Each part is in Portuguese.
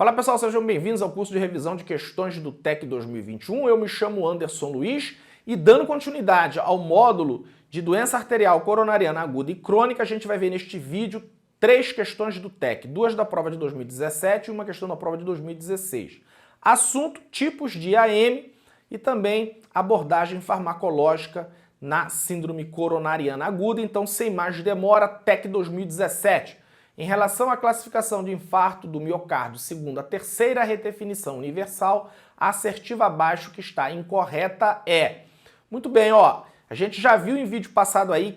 Fala pessoal, sejam bem-vindos ao curso de revisão de questões do TEC 2021. Eu me chamo Anderson Luiz e dando continuidade ao módulo de doença arterial coronariana aguda e crônica, a gente vai ver neste vídeo 3 questões do TEC, 2 da prova de 2017 e uma questão da prova de 2016. Assunto, tipos de IAM e também abordagem farmacológica na síndrome coronariana aguda. Então, sem mais demora, TEC 2017. Em relação à classificação de infarto do miocárdio segundo a terceira redefinição universal, a assertiva abaixo que está incorreta é... Muito bem, ó, a gente já viu em vídeo passado aí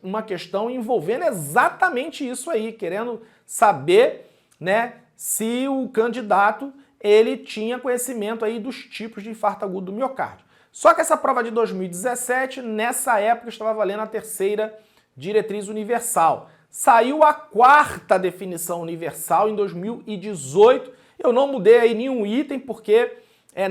uma questão envolvendo exatamente isso aí, querendo saber, né, se o candidato ele tinha conhecimento aí dos tipos de infarto agudo do miocárdio. Só que essa prova de 2017, nessa época, estava valendo a terceira diretriz universal. Saiu a quarta definição universal em 2018. Eu não mudei aí nenhum item porque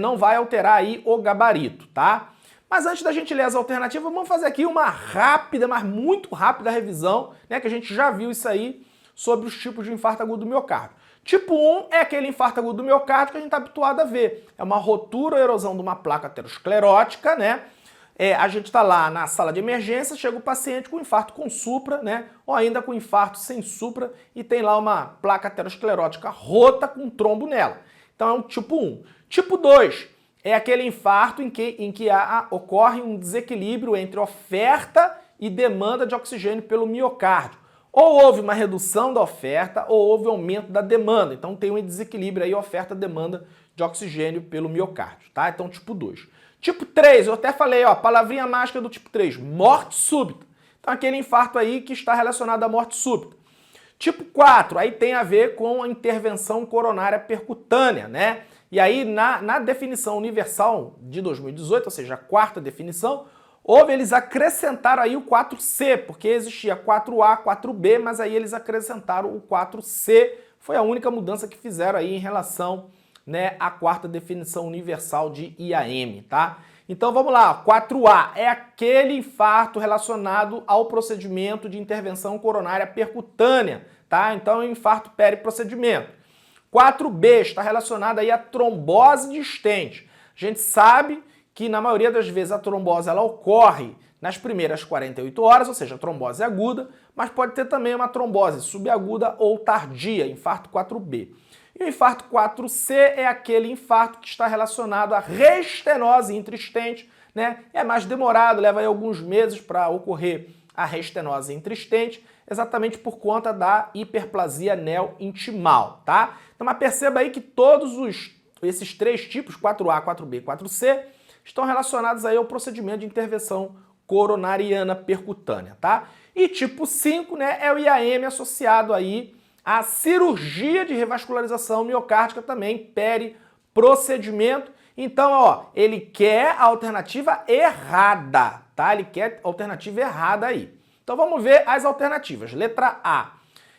não vai alterar aí o gabarito, tá? Mas antes da gente ler as alternativas, vamos fazer aqui uma rápida, mas muito rápida revisão, né? Que a gente já viu isso aí sobre os tipos de infarto agudo do miocárdio. Tipo 1 é aquele infarto agudo do miocárdio que a gente está habituado a ver. É uma rotura ou erosão de uma placa aterosclerótica, né? A gente está lá na sala de emergência, chega o paciente com infarto com supra, né? Ou ainda com infarto sem supra e tem lá uma placa aterosclerótica rota com trombo nela. Então é um tipo 1. Tipo 2 é aquele infarto em que ocorre um desequilíbrio entre oferta e demanda de oxigênio pelo miocárdio. Ou houve uma redução da oferta ou houve aumento da demanda. Então tem um desequilíbrio aí, oferta-demanda de oxigênio pelo miocárdio, tá? Então tipo 2. Tipo 3, eu até falei, ó, palavrinha mágica do tipo 3, morte súbita. Então aquele infarto aí que está relacionado à morte súbita. Tipo 4, aí tem a ver com a intervenção coronária percutânea, né? E aí na definição universal de 2018, ou seja, a quarta definição, eles acrescentaram aí o 4C, porque existia 4A, 4B, mas aí eles acrescentaram o 4C. Foi a única mudança que fizeram aí em relação, né, à quarta definição universal de IAM, tá? Então vamos lá, 4A é aquele infarto relacionado ao procedimento de intervenção coronária percutânea, tá? Então é um infarto periprocedimento. 4B está relacionado aí à trombose de stent. A gente sabe que na maioria das vezes a trombose ela ocorre nas primeiras 48 horas, ou seja, a trombose aguda, mas pode ter também uma trombose subaguda ou tardia, infarto 4B. E o infarto 4C é aquele infarto que está relacionado à restenose intra-stent, né? É mais demorado, leva aí alguns meses para ocorrer a restenose intra-stent, exatamente por conta da hiperplasia neo-intimal, tá? Então, mas perceba aí que todos esses 3 tipos, 4A, 4B e 4C, estão relacionados aí ao procedimento de intervenção coronariana percutânea, tá? E tipo 5, né, é o IAM associado aí à cirurgia de revascularização miocárdica também, periprocedimento. Então, ó, ele quer a alternativa errada, tá? Ele quer a alternativa errada aí. Então vamos ver as alternativas. Letra A.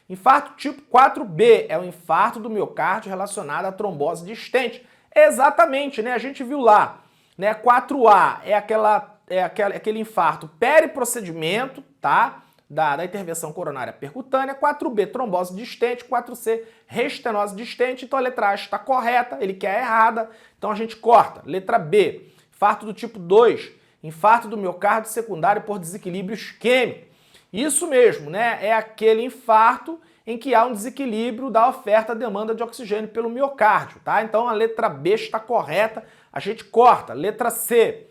Infarto tipo 4B é o infarto do miocárdio relacionado à trombose de stent. Exatamente, né? A gente viu lá, né? 4A é aquele infarto periprocedimento, tá? Da intervenção coronária percutânea. 4B, trombose de stent. 4C, restenose de stent. Então a letra A está correta, ele quer a errada, então a gente corta. Letra B, infarto do tipo 2, infarto do miocárdio secundário por desequilíbrio isquêmico. Isso mesmo, né? É aquele infarto em que há um desequilíbrio da oferta-demanda de oxigênio pelo miocárdio, tá? Então a letra B está correta, a gente corta. Letra C,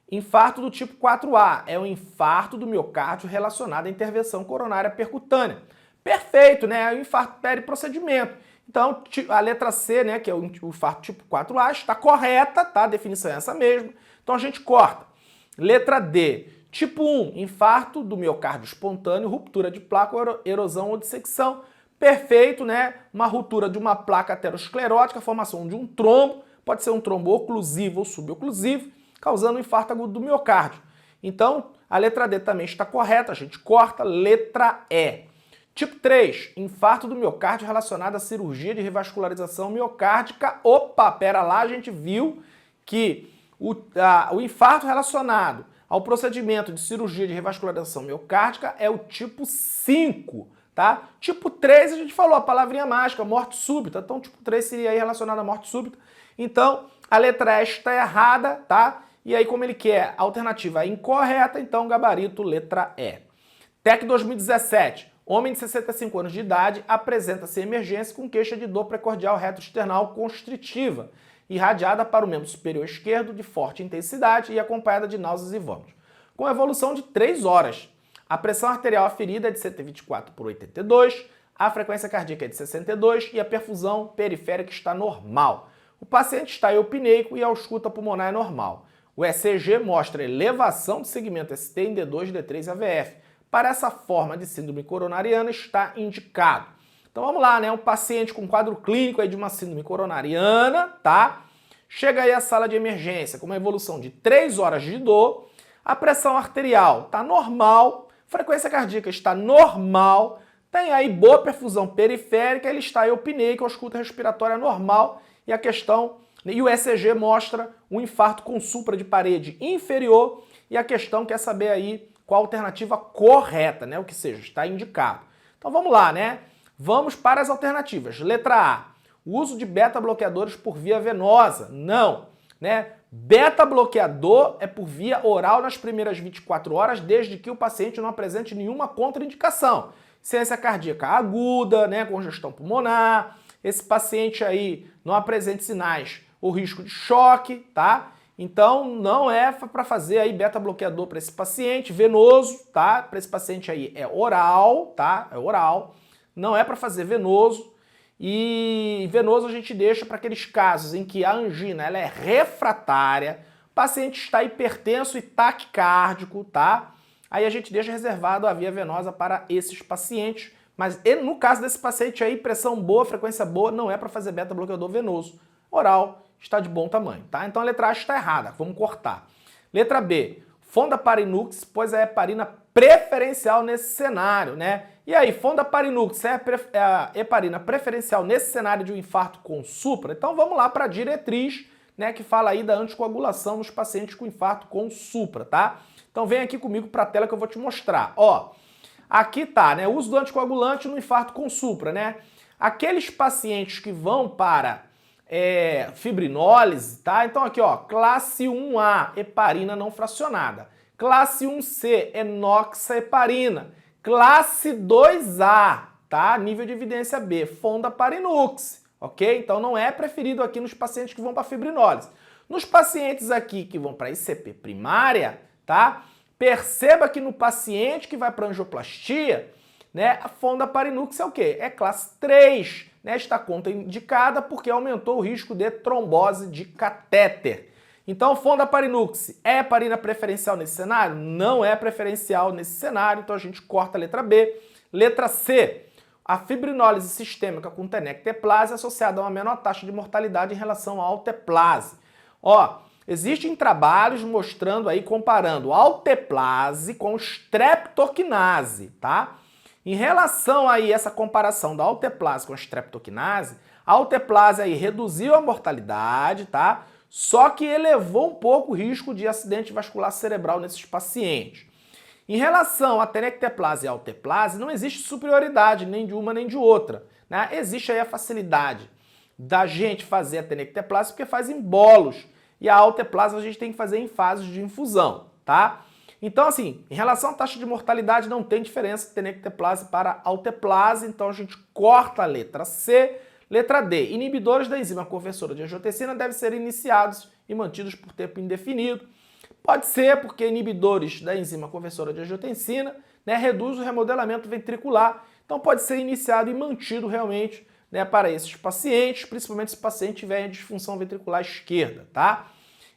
infarto do tipo 4A, é o infarto do miocárdio relacionado à intervenção coronária percutânea. Perfeito, né? É o infarto periprocedimento. Então a letra C, né, que é o infarto tipo 4A, está correta, tá? A definição é essa mesmo. Então a gente corta. Letra D, tipo 1, infarto do miocárdio espontâneo, ruptura de placa, erosão ou dissecção. Perfeito, né? Uma ruptura de uma placa aterosclerótica, formação de um trombo, pode ser um trombo oclusivo ou suboclusivo, causando um infarto agudo do miocárdio. Então, a letra D também está correta, a gente corta. Letra E. Tipo 3, infarto do miocárdio relacionado à cirurgia de revascularização miocárdica. Opa, pera lá, a gente viu que o infarto relacionado ao procedimento de cirurgia de revascularização miocárdica é o tipo 5, tá? Tipo 3, a gente falou, a palavrinha mágica, morte súbita. Então, tipo 3 seria aí relacionado à morte súbita. Então, a letra E está errada, tá? E aí, como ele quer a alternativa incorreta, então, gabarito, letra E. TEC 2017. Homem de 65 anos de idade apresenta-se em emergência com queixa de dor precordial retroesternal constritiva, irradiada para o membro superior esquerdo de forte intensidade e acompanhada de náuseas e vômitos. Com evolução de 3 horas. A pressão arterial aferida é de 124/82, a frequência cardíaca é de 62 e a perfusão periférica está normal. O paciente está eupneico e a ausculta pulmonar é normal. O ECG mostra elevação de segmento ST em D2, D3 e AVF. Para essa forma de síndrome coronariana está indicado. Então vamos lá, né? Um paciente com quadro clínico aí de uma síndrome coronariana, tá? Chega aí à sala de emergência com uma evolução de 3 horas de dor, a pressão arterial está normal, frequência cardíaca está normal, tem aí boa perfusão periférica, ele está eupneico, a ausculta respiratória normal e a questão, e o ECG mostra um infarto com supra de parede inferior e a questão quer saber aí qual a alternativa correta, né? O que seja, está indicado. Então vamos lá, né? Vamos para as alternativas. Letra A, o uso de beta-bloqueadores por via venosa. Não, né? Beta-bloqueador é por via oral nas primeiras 24 horas, desde que o paciente não apresente nenhuma contraindicação. Insuficiência cardíaca aguda, né? Congestão pulmonar, esse paciente aí não apresente sinais ou risco de choque, tá? Então, não é para fazer aí beta-bloqueador para esse paciente, venoso, tá? Para esse paciente aí é oral, tá? É oral. Não é para fazer venoso. E venoso a gente deixa para aqueles casos em que a angina ela é refratária, o paciente está hipertenso e taquicárdico, tá? Aí a gente deixa reservado a via venosa para esses pacientes. Mas no caso desse paciente aí, pressão boa, frequência boa, não é para fazer beta-bloqueador venoso. Oral está de bom tamanho, tá? Então a letra A está errada, vamos cortar. Letra B, fondaparinux, pois é a heparina preferencial nesse cenário, né? E aí, fondaparinux é a heparina preferencial nesse cenário de um infarto com supra? Então vamos lá para a diretriz, né, que fala aí da anticoagulação nos pacientes com infarto com supra, tá? Então vem aqui comigo para a tela que eu vou te mostrar. Ó, aqui tá, né, o uso do anticoagulante no infarto com supra, né? Aqueles pacientes que vão para fibrinólise, tá? Então aqui, ó, classe 1A, heparina não fracionada. Classe 1C, enoxaheparina. Classe 2A, tá? Nível de evidência B, fondaparinux, ok? Então não é preferido aqui nos pacientes que vão para fibrinólise. Nos pacientes aqui que vão para ICP primária, tá? Perceba que no paciente que vai para angioplastia, né, a fondaparinux é o quê? É classe 3, né? Está contraindicada porque aumentou o risco de trombose de catéter. Então, fondaparinux é heparina preferencial nesse cenário? Não é preferencial nesse cenário, então a gente corta a letra B. Letra C, a fibrinólise sistêmica com tenecteplase é associada a uma menor taxa de mortalidade em relação à alteplase. Ó, existem trabalhos mostrando aí, comparando alteplase com streptokinase, tá? Em relação aí a essa comparação da alteplase com a streptokinase, a alteplase aí reduziu a mortalidade, tá? Só que elevou um pouco o risco de acidente vascular cerebral nesses pacientes. Em relação à tenecteplase e alteplase, não existe superioridade nem de uma nem de outra, né? Existe aí a facilidade da gente fazer a tenecteplase porque faz em bolos e a alteplase a gente tem que fazer em fases de infusão, tá? Então, assim, em relação à taxa de mortalidade, não tem diferença de tenecteplase para alteplase, então a gente corta a letra C. Letra D, inibidores da enzima conversora de angiotensina devem ser iniciados e mantidos por tempo indefinido. Pode ser porque inibidores da enzima conversora de angiotensina, né, reduz o remodelamento ventricular, então pode ser iniciado e mantido realmente, né, para esses pacientes, principalmente se o paciente tiver disfunção ventricular esquerda, tá?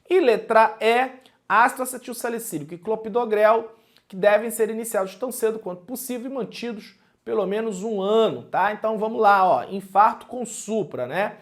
E letra E, ácido acetilsalicílico e clopidogrel, que devem ser iniciados tão cedo quanto possível e mantidos pelo menos 1 ano, tá? Então vamos lá, ó, infarto com supra, né?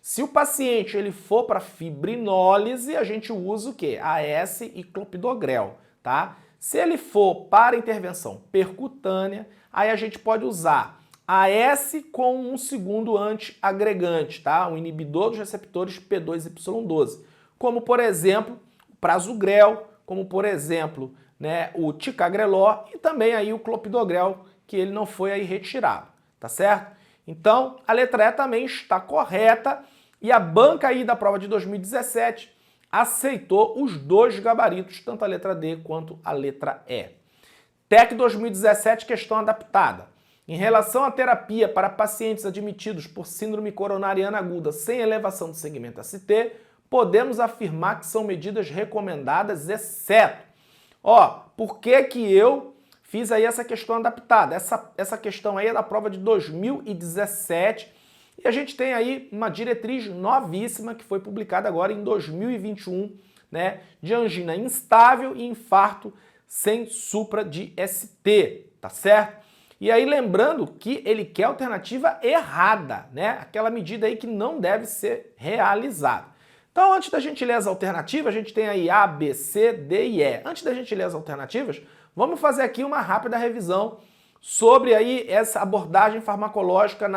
Se o paciente ele for para fibrinólise, a gente usa o quê? AS e clopidogrel, tá? Se ele for para intervenção percutânea, aí a gente pode usar AS com um segundo antiagregante, tá? Um inibidor dos receptores P2Y12, como por exemplo o prasugrel, como por exemplo, né, o ticagrelor e também aí o clopidogrel, que ele não foi aí retirado, tá certo? Então, a letra E também está correta e a banca aí da prova de 2017 aceitou os dois gabaritos, tanto a letra D quanto a letra E. TEC 2017, questão adaptada. Em relação à terapia para pacientes admitidos por síndrome coronariana aguda sem elevação do segmento ST, podemos afirmar que são medidas recomendadas, exceto. Por que que eu fiz aí essa questão adaptada? Essa questão aí é da prova de 2017 e a gente tem aí uma diretriz novíssima que foi publicada agora em 2021, né, de angina instável e infarto sem supra de ST, tá certo? E aí lembrando que ele quer a alternativa errada, né? Aquela medida aí que não deve ser realizada. Então, antes da gente ler as alternativas, a gente tem aí A, B, C, D e E. Antes da gente ler as alternativas, vamos fazer aqui uma rápida revisão sobre aí essa abordagem farmacológica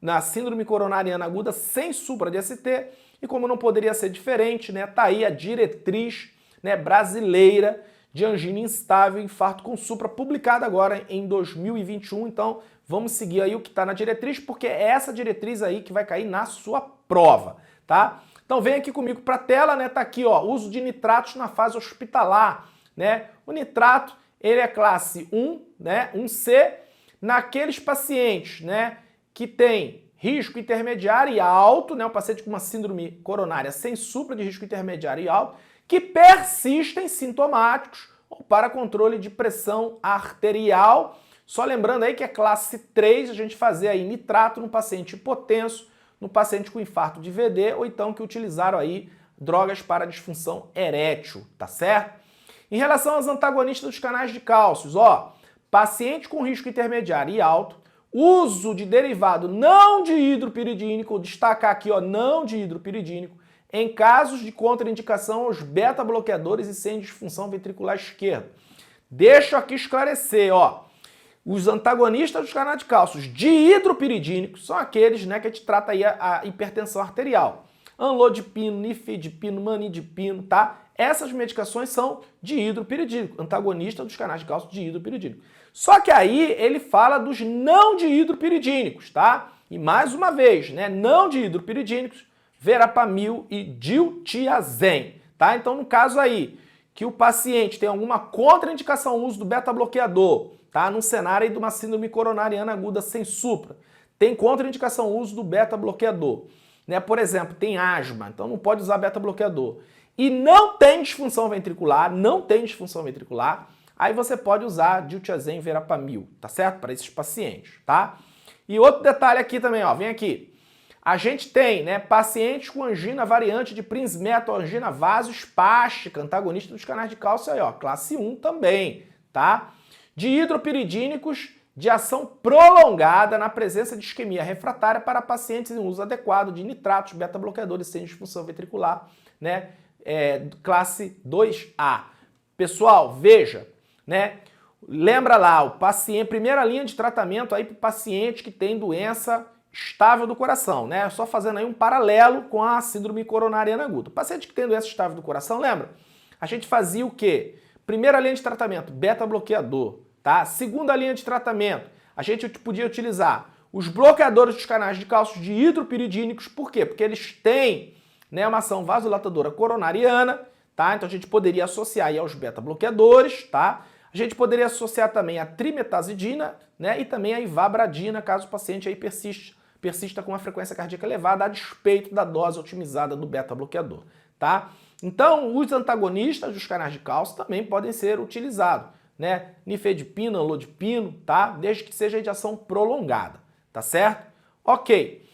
na síndrome coronariana aguda sem supra de ST. E como não poderia ser diferente, né? Tá aí a diretriz, né, brasileira de angina instável e infarto com supra, publicada agora em 2021. Então, vamos seguir aí o que está na diretriz, porque é essa diretriz aí que vai cair na sua prova, tá? Então, vem aqui comigo para a tela, né? Tá aqui, ó, uso de nitratos na fase hospitalar, né? O nitrato, ele é classe 1, né? 1C, naqueles pacientes, né, que tem risco intermediário e alto, né? O paciente com uma síndrome coronária sem supra de risco intermediário e alto, que persistem sintomáticos ou para controle de pressão arterial. Só lembrando aí que é classe 3, a gente fazer aí nitrato no paciente hipotenso, no paciente com infarto de VD, ou então que utilizaram aí drogas para disfunção erétil, tá certo? Em relação aos antagonistas dos canais de cálcio, paciente com risco intermediário e alto, uso de derivado não de hidropiridínico, destacar aqui, não de hidropiridínico, em casos de contraindicação aos beta-bloqueadores e sem disfunção ventricular esquerda. Deixo aqui esclarecer, os antagonistas dos canais de cálcio de hidropiridínicos são aqueles, né, que a gente trata aí a hipertensão arterial. Amlodipino, nifedipino, manidipino, tá? Essas medicações são de hidropiridínico, antagonista dos canais de cálcio de hidropiridínico. Só que aí ele fala dos não de hidropiridínicos, tá? E mais uma vez, né, não de hidropiridínicos, verapamil e diltiazem, tá? Então, no caso aí, que o paciente tem alguma contraindicação ao uso do beta-bloqueador, tá? Num cenário aí de uma síndrome coronariana aguda sem supra, tem contraindicação ao uso do beta-bloqueador, né? Por exemplo, tem asma, então não pode usar beta-bloqueador. E não tem disfunção ventricular, aí você pode usar diltiazem e verapamil, tá certo? Para esses pacientes, tá? E outro detalhe aqui também, vem aqui. A gente tem, né, pacientes com angina variante de Prinzmetall, angina vasoespástica, antagonista dos canais de cálcio aí, classe 1 também, tá? De hidropiridínicos de ação prolongada na presença de isquemia refratária para pacientes em uso adequado de nitratos, beta-bloqueadores sem disfunção ventricular, né, classe 2A. Pessoal, veja, né, lembra lá, o paciente, primeira linha de tratamento aí para o paciente que tem doença estável do coração, né? Só fazendo aí um paralelo com a síndrome coronariana aguda. O paciente que tem doença estável do coração, lembra? A gente fazia o quê? Primeira linha de tratamento, beta-bloqueador, tá? Segunda linha de tratamento, a gente podia utilizar os bloqueadores dos canais de cálcio de hidropiridínicos. Por quê? Porque eles têm, né, uma ação vasodilatadora coronariana, tá? Então a gente poderia associar aí aos beta-bloqueadores, tá? A gente poderia associar também a trimetazidina, né, e também a ivabradina, caso o paciente aí persista com uma frequência cardíaca elevada a despeito da dose otimizada do beta-bloqueador, tá? Então, os antagonistas dos canais de cálcio também podem ser utilizados, né? Nifedipino, amlodipino, tá? Desde que seja de ação prolongada, tá certo? Ok.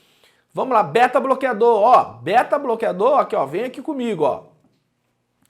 Vamos lá, beta-bloqueador, beta-bloqueador, aqui, vem aqui comigo,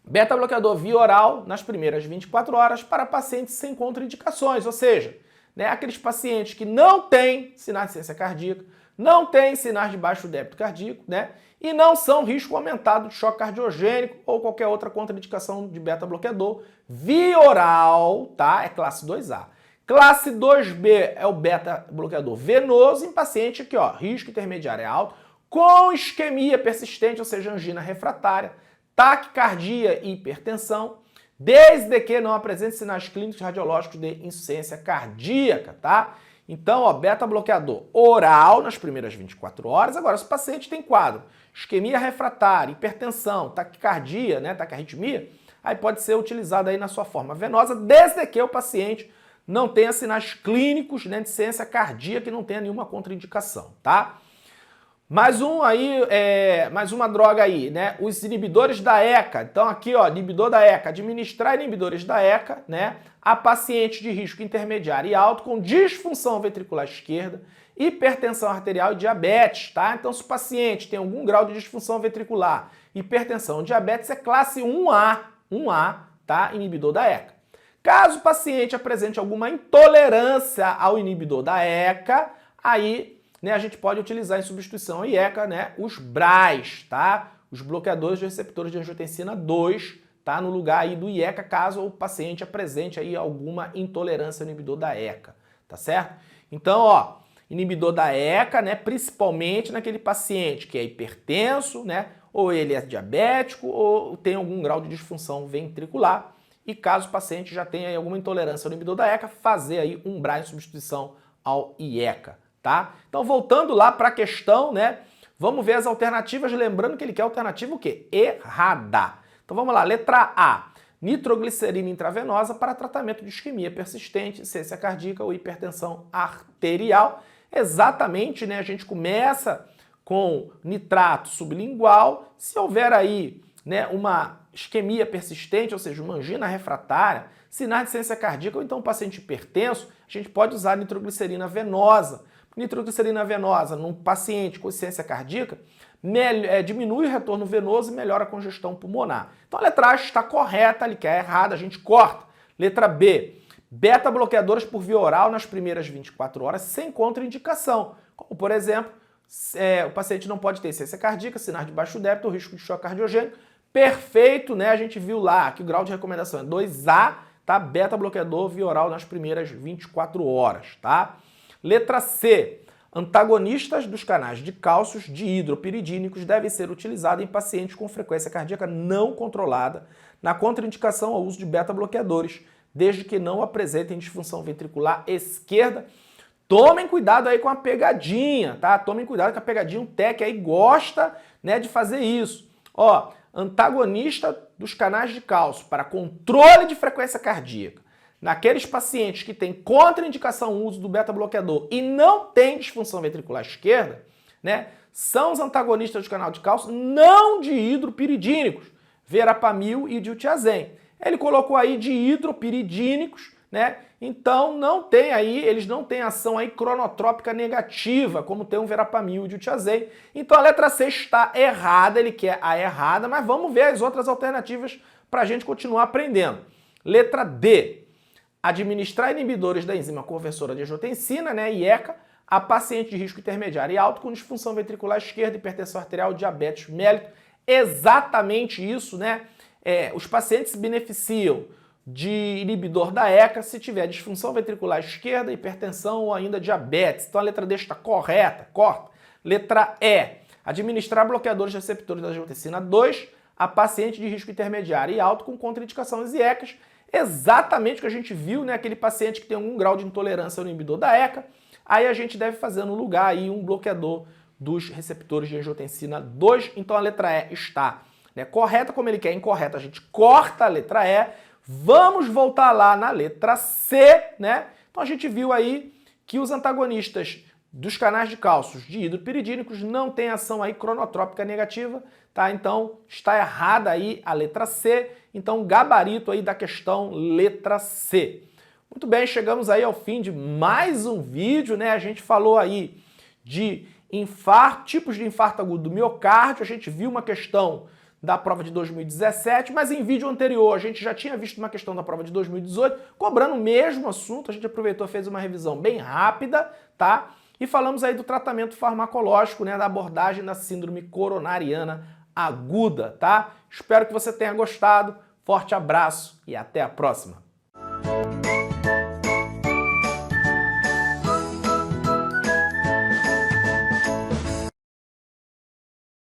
Beta-bloqueador via oral nas primeiras 24 horas para pacientes sem contraindicações, ou seja, né, aqueles pacientes que não têm sinais de insuficiência cardíaca, não têm sinais de baixo débito cardíaco, né, e não são risco aumentado de choque cardiogênico ou qualquer outra contraindicação de beta-bloqueador via oral, tá? É classe 2A. Classe 2B é o beta-bloqueador venoso em paciente aqui, risco intermediário é alto, com isquemia persistente, ou seja, angina refratária, taquicardia e hipertensão, desde que não apresente sinais clínicos radiológicos de insuficiência cardíaca, tá? Então, ó, beta-bloqueador oral nas primeiras 24 horas. Agora, se o paciente tem quadro, isquemia refratária, hipertensão, taquicardia, né, taquiarritmia, aí pode ser utilizado aí na sua forma venosa, desde que o paciente não tenha sinais clínicos, né, de insuficiência cardíaca e não tenha nenhuma contraindicação, tá? Mais uma droga aí, né? Os inibidores da ECA. Então aqui, ó, inibidor da ECA, administrar inibidores da ECA, né, a pacientes de risco intermediário e alto com disfunção ventricular esquerda, hipertensão arterial e diabetes, tá? Então se o paciente tem algum grau de disfunção ventricular, hipertensão, diabetes, é classe 1A, tá? Inibidor da ECA. Caso o paciente apresente alguma intolerância ao inibidor da ECA, aí, né, a gente pode utilizar em substituição ao IECA, né, os BRAs, tá? Os bloqueadores de receptores de angiotensina 2, tá? No lugar aí do IECA, caso o paciente apresente aí alguma intolerância ao inibidor da ECA, tá certo? Então, ó, inibidor da ECA, né, principalmente naquele paciente que é hipertenso, né, ou ele é diabético ou tem algum grau de disfunção ventricular. E caso o paciente já tenha aí alguma intolerância ao inibidor da ECA, fazer aí um BRA em substituição ao IECA. Tá? Então, voltando lá para a questão, né? Vamos ver as alternativas, lembrando que ele quer alternativa o quê? Errada. Então, vamos lá. Letra A. Nitroglicerina intravenosa para tratamento de isquemia persistente, insuficiência cardíaca ou hipertensão arterial. Exatamente, né? A gente começa com nitrato sublingual. Se houver aí, né, uma isquemia persistente, ou seja, uma angina refratária, sinais de insuficiência cardíaca ou então um paciente hipertenso, a gente pode usar nitroglicerina venosa. Nitroglicerina venosa num paciente com insuficiência cardíaca diminui o retorno venoso e melhora a congestão pulmonar. Então a letra A está correta, ele quer errada, a gente corta. Letra B, beta-bloqueadores por via oral nas primeiras 24 horas sem contraindicação. Como, por exemplo, o paciente não pode ter insuficiência cardíaca, sinais de baixo débito, risco de choque cardiogênico. Perfeito, né? A gente viu lá que o grau de recomendação é 2A, tá? Beta-bloqueador via oral nas primeiras 24 horas, tá? Letra C. Antagonistas dos canais de cálcios dihidropiridínicos devem ser utilizados em pacientes com frequência cardíaca não controlada, na contraindicação ao uso de beta-bloqueadores, desde que não apresentem disfunção ventricular esquerda. Tomem cuidado aí com a pegadinha, tá? Tomem cuidado com a pegadinha, o TEC aí gosta, né, de fazer isso. Ó, antagonista dos canais de cálcio para controle de frequência cardíaca. Naqueles pacientes que têm contraindicação ao uso do beta-bloqueador e não têm disfunção ventricular esquerda, né, são os antagonistas do canal de cálcio não dihidropiridínicos, verapamil e diltiazem. Ele colocou aí dihidropiridínicos, né? Então eles não têm ação aí cronotrópica negativa, como tem o verapamil e o diltiazem. Então a letra C está errada, ele quer a errada, mas vamos ver as outras alternativas para a gente continuar aprendendo. Letra D. Administrar inibidores da enzima conversora de angiotensina, né, IECA, a paciente de risco intermediário e alto com disfunção ventricular esquerda, hipertensão arterial, diabetes mellito. Exatamente isso, né? Os pacientes se beneficiam de inibidor da ECA se tiver disfunção ventricular esquerda, hipertensão ou ainda diabetes. Então a letra D está correta, corta. Letra E. Administrar bloqueadores receptores da angiotensina 2 a paciente de risco intermediário e alto com contraindicações IECAs. Exatamente o que a gente viu, né? Aquele paciente que tem algum grau de intolerância ao inibidor da ECA, aí a gente deve fazer no lugar aí um bloqueador dos receptores de angiotensina 2. Então a letra E está, né, correta, como ele quer, incorreta, a gente corta a letra E. Vamos voltar lá na letra C, né? Então a gente viu aí que os antagonistas dos canais de cálcios dihidropiridínicos não têm ação aí cronotrópica negativa, tá? Então está errada aí a letra C, então gabarito aí da questão letra C. Muito bem, chegamos aí ao fim de mais um vídeo, né? A gente falou aí de infarto, tipos de infarto agudo do miocárdio, a gente viu uma questão da prova de 2017, mas em vídeo anterior a gente já tinha visto uma questão da prova de 2018, cobrando o mesmo assunto, a gente aproveitou e fez uma revisão bem rápida, tá? E falamos aí do tratamento farmacológico, né, da abordagem da síndrome coronariana aguda, tá? Espero que você tenha gostado, forte abraço e até a próxima!